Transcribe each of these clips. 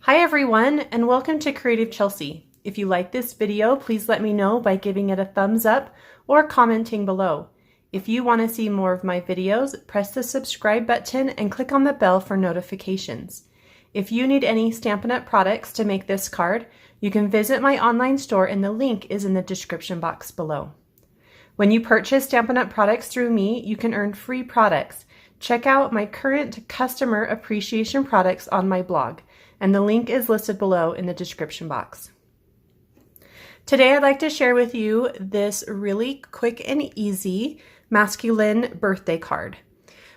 Hi everyone, and welcome to Creative Chelsea. If you like this video, please let me know by giving it a thumbs up or commenting below. If you want to see more of my videos, press the subscribe button and click on the bell for notifications. If you need any Stampin' Up! Products to make this card, you can visit my online store and the link is in the description box below. When you purchase Stampin' Up! Products through me, you can earn free products. Check out my current customer appreciation products on my blog, and the link is listed below in the description box. Today I'd like to share with you this really quick and easy masculine birthday card.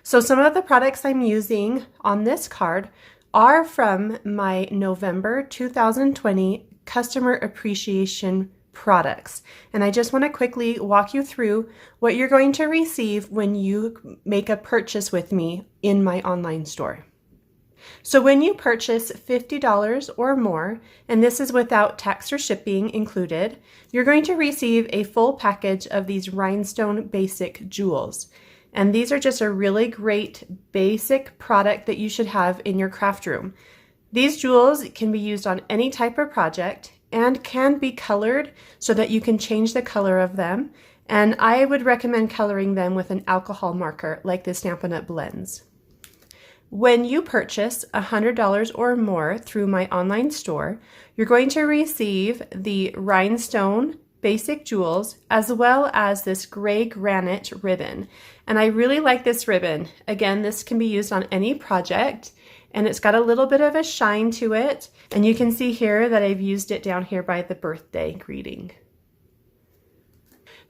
So some of the products I'm using on this card are from my November 2020 customer appreciation products. And I just want to quickly walk you through what you're going to receive when you make a purchase with me in my online store. So when you purchase $50 or more, and this is without tax or shipping included, you're going to receive a full package of these Rhinestone basic jewels. And these are just a really great basic product that you should have in your craft room. These jewels can be used on any type of project and can be colored so that you can change the color of them. And I would recommend coloring them with an alcohol marker like the Stampin' Up! Blends. When you purchase $100 or more through my online store, you're going to receive the Rhinestone basic jewels as well as this gray granite ribbon. And I really like this ribbon. Again, this can be used on any project and it's got a little bit of a shine to it. And you can see here that I've used it down here by the birthday greeting.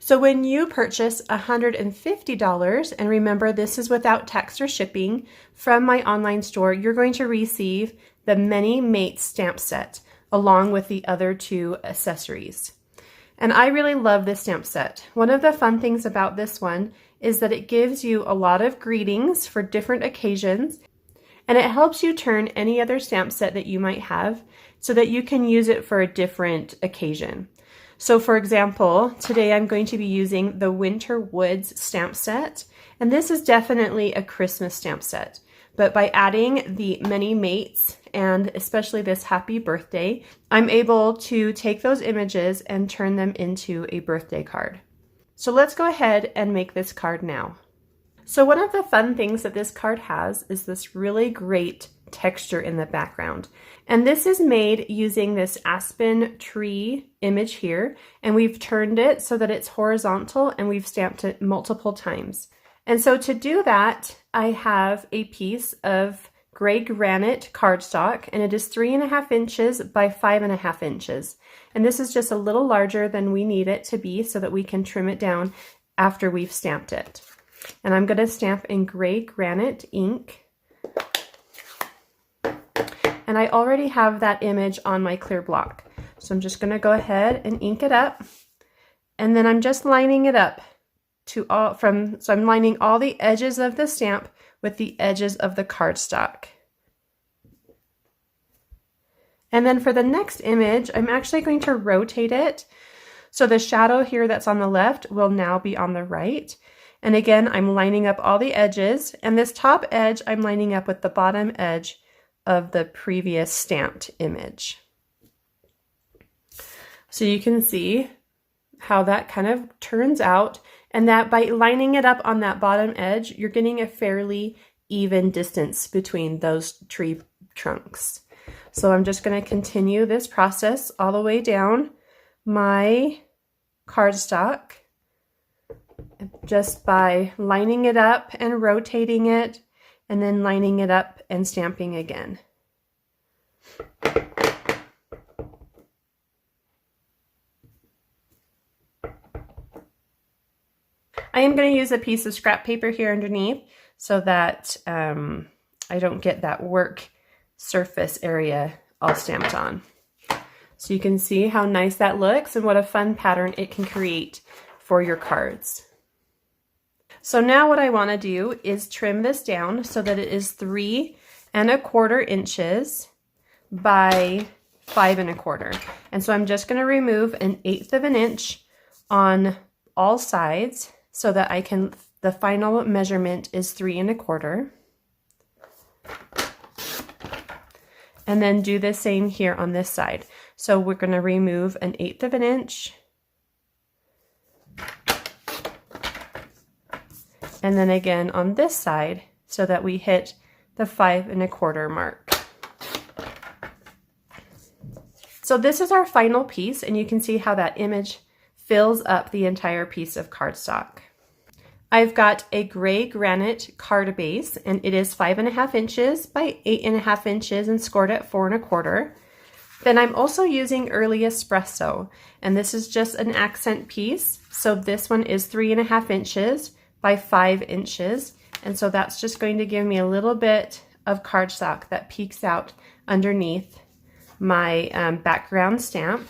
So when you purchase $150, and remember this is without tax or shipping, from my online store, you're going to receive the Many Mates stamp set along with the other two accessories. And I really love this stamp set. One of the fun things about this one is that it gives you a lot of greetings for different occasions, and it helps you turn any other stamp set that you might have so that you can use it for a different occasion. So for example, today I'm going to be using the Winter Woods stamp set, and this is definitely a Christmas stamp set. But by adding the Many Mates and especially this Happy Birthday, I'm able to take those images and turn them into a birthday card. So let's go ahead and make this card now. So one of the fun things that this card has is this really great texture in the background. And this is made using this aspen tree image here, and we've turned it so that it's horizontal and we've stamped it multiple times. And so to do that, I have a piece of gray granite cardstock, and it is 3.5 inches by 5.5 inches. And this is just a little larger than we need it to be so that we can trim it down after we've stamped it. And I'm going to stamp in gray granite ink. And I already have that image on my clear block. So I'm just going to go ahead and ink it up. And then I'm just lining it up so I'm lining all the edges of the stamp with the edges of the cardstock. And then for the next image, I'm actually going to rotate it. So the shadow here that's on the left will now be on the right. And again, I'm lining up all the edges, and this top edge I'm lining up with the bottom edge of the previous stamped image. So you can see how that kind of turns out, and that by lining it up on that bottom edge, you're getting a fairly even distance between those tree trunks. So I'm just going to continue this process all the way down my cardstock just by lining it up and rotating it, and then lining it up and stamping again. I am going to use a piece of scrap paper here underneath so that I don't get that work surface area all stamped on. So you can see how nice that looks and what a fun pattern it can create for your cards. So now what I want to do is trim this down so that it is 3¼ inches by 5¼ inches. And so I'm just going to remove 1/8 inch on all sides so that the final measurement is 3¼ inches. And then do the same here on this side. So we're going to remove 1/8 of an inch. And then again on this side so that we hit the 5 1/4 mark. So this is our final piece, and you can see how that image fills up the entire piece of cardstock. I've got a gray granite card base, and it is 5 1/2 inches by 8 1/2 inches and scored at 4 1/4. Then I'm also using Early Espresso, and this is just an accent piece. So this one is 3 1/2 inches by 5 inches. And so that's just going to give me a little bit of cardstock that peeks out underneath my background stamp.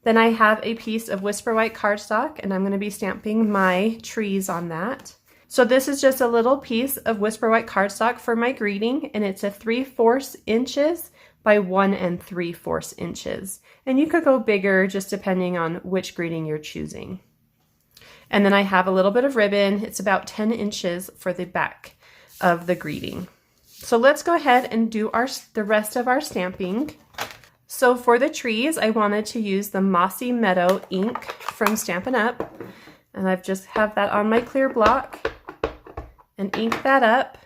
Then I have a piece of Whisper White cardstock, and I'm going to be stamping my trees on that. So this is just a little piece of Whisper White cardstock for my greeting, and it's a 3/4 inches by 1 3/4 inches. And you could go bigger just depending on which greeting you're choosing. And then I have a little bit of ribbon. It's about 10 inches for the back of the greeting. So let's go ahead and do the rest of our stamping. So for the trees, I wanted to use the Mossy Meadow ink from Stampin' Up. And I've just have that on my clear block and ink that up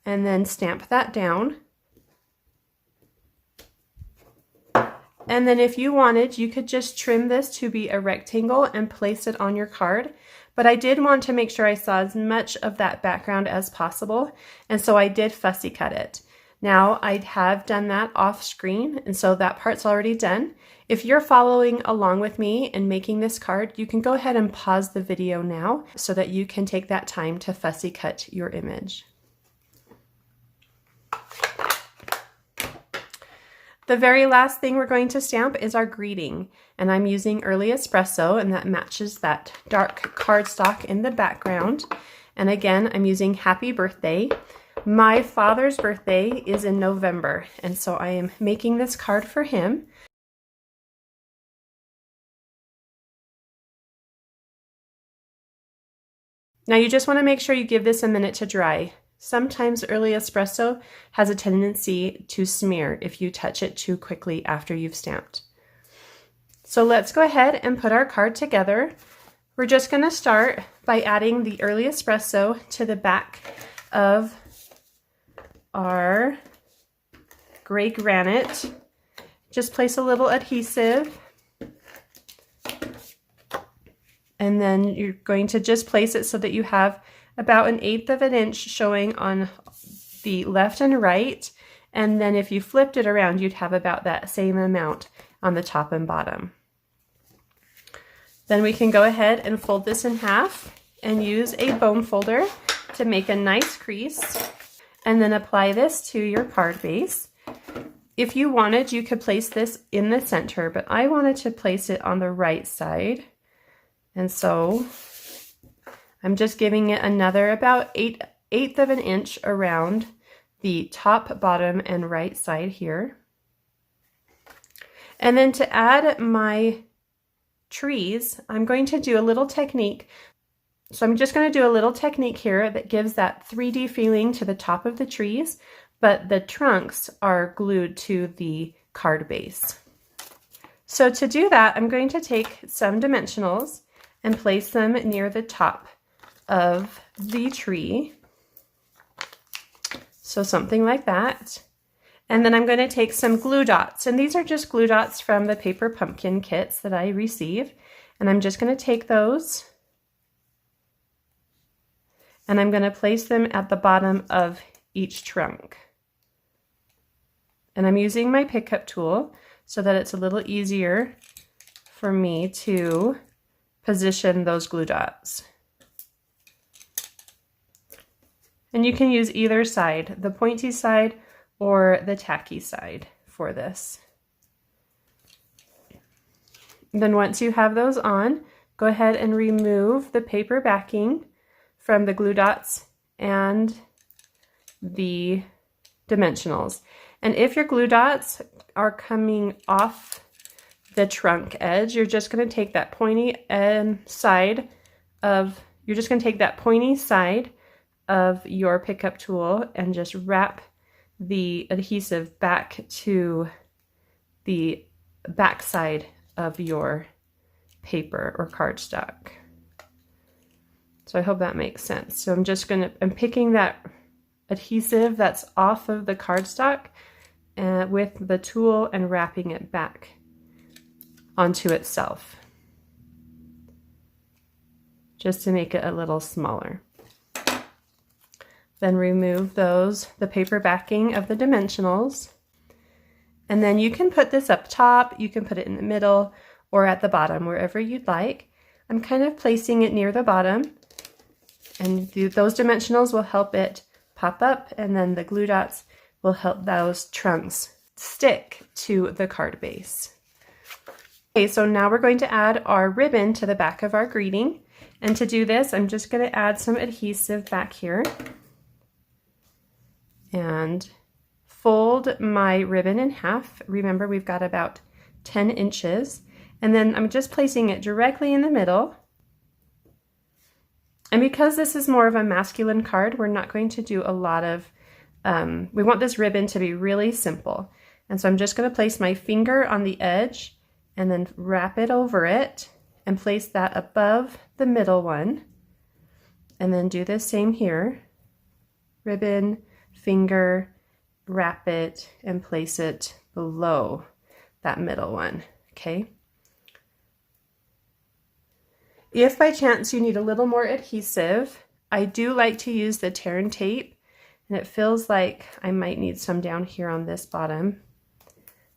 and then stamp that down. And then if you wanted, you could just trim this to be a rectangle and place it on your card. But I did want to make sure I saw as much of that background as possible. And so I did fussy cut it. Now I have done that off screen, and so that part's already done. If you're following along with me and making this card, you can go ahead and pause the video now so that you can take that time to fussy cut your image. The very last thing we're going to stamp is our greeting, and I'm using Early Espresso, and that matches that dark cardstock in the background. And again, I'm using Happy Birthday. My father's birthday is in November, and so I am making this card for him. Now you just want to make sure you give this a minute to dry. Sometimes Early Espresso has a tendency to smear if you touch it too quickly after you've stamped. So let's go ahead and put our card together. We're just going to start by adding the Early Espresso to the back of our gray granite. Just place a little adhesive, and then you're going to just place it so that you have about 1/8 of an inch showing on the left and right, and then if you flipped it around, you'd have about that same amount on the top and bottom. Then we can go ahead and fold this in half and use a bone folder to make a nice crease, and then apply this to your card base. If you wanted, you could place this in the center, but I wanted to place it on the right side, and so I'm just giving it another about 1/8 of an inch around the top, bottom, and right side here. And then to add my trees, I'm going to do a little technique. So I'm just going to do a little technique here that gives that 3D feeling to the top of the trees, but the trunks are glued to the card base. So to do that, I'm going to take some dimensionals and place them near the top of the tree. So something like that. And then I'm going to take some glue dots, and these are just glue dots from the paper pumpkin kits that I receive. And I'm just going to take those and I'm going to place them at the bottom of each trunk. And I'm using my pickup tool so that it's a little easier for me to position those glue dots. And you can use either side, the pointy side or the tacky side for this. Then once you have those on, go ahead and remove the paper backing from the glue dots and the dimensionals. And if your glue dots are coming off the trunk edge, you're just going to take that pointy side of your pickup tool and just wrap the adhesive back to the back side of your paper or cardstock. So I hope that makes sense. So I'm picking that adhesive that's off of the cardstock with the tool and wrapping it back onto itself, just to make it a little smaller. Then remove the paper backing of the dimensionals. And then you can put this up top, you can put it in the middle or at the bottom, wherever you'd like. I'm kind of placing it near the bottom, and those dimensionals will help it pop up, and then the glue dots will help those trunks stick to the card base. Okay, so now we're going to add our ribbon to the back of our greeting. And to do this, I'm just going to add some adhesive back here and fold my ribbon in half. Remember, we've got about 10 inches. And then I'm just placing it directly in the middle. And because this is more of a masculine card, we're not going to do a lot of, we want this ribbon to be really simple. And so I'm just going to place my finger on the edge and then wrap it over it and place that above the middle one. And then do the same here. Ribbon, finger, wrap it, and place it below that middle one, okay? If by chance you need a little more adhesive, I do like to use the tear and tape, and it feels like I might need some down here on this bottom.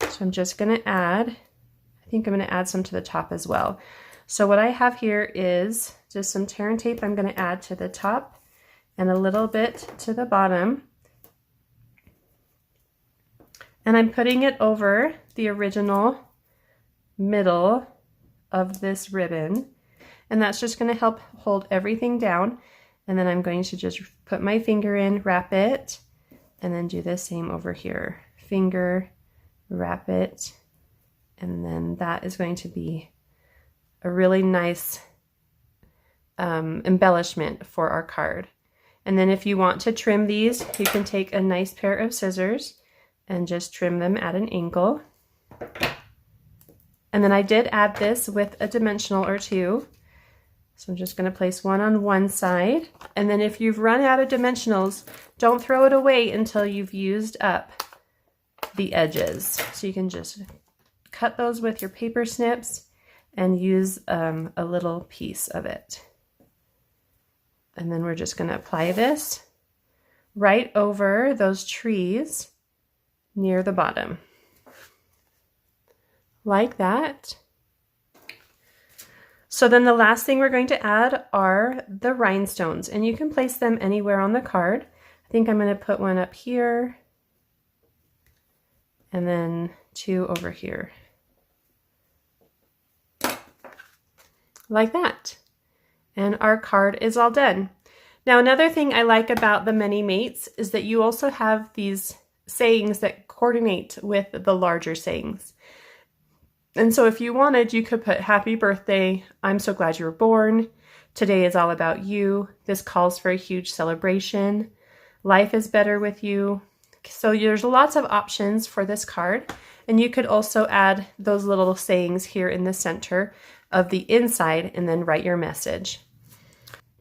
So I'm just gonna add, I think I'm gonna add some to the top as well. So what I have here is just some tear and tape I'm gonna add to the top and a little bit to the bottom. And I'm putting it over the original middle of this ribbon. And that's just going to help hold everything down. And then I'm going to just put my finger in, wrap it, and then do the same over here. Finger, wrap it, and then that is going to be a really nice embellishment for our card. And then if you want to trim these, you can take a nice pair of scissors and just trim them at an angle. And then I did add this with a dimensional or two. So I'm just going to place one on one side. And then if you've run out of dimensionals, don't throw it away until you've used up the edges. So you can just cut those with your paper snips and use a little piece of it. And then we're just going to apply this right over those trees near the bottom. Like that. So then the last thing we're going to add are the rhinestones, and you can place them anywhere on the card. I think I'm going to put one up here and then two over here. Like that. And our card is all done. Now another thing I like about the many mates is that you also have these sayings that coordinate with the larger sayings. And so if you wanted, you could put happy birthday, I'm so glad you were born, today is all about you, this calls for a huge celebration, life is better with you. So there's lots of options for this card. And you could also add those little sayings here in the center of the inside and then write your message.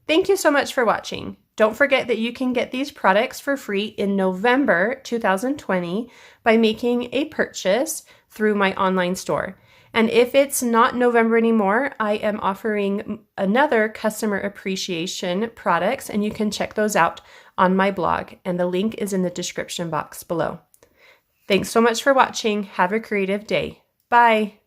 Thank you so much for watching. Don't forget that you can get these products for free in November 2020 by making a purchase through my online store. And if it's not November anymore, I am offering another customer appreciation products, and you can check those out on my blog, and the link is in the description box below. Thanks so much for watching. Have a creative day. Bye.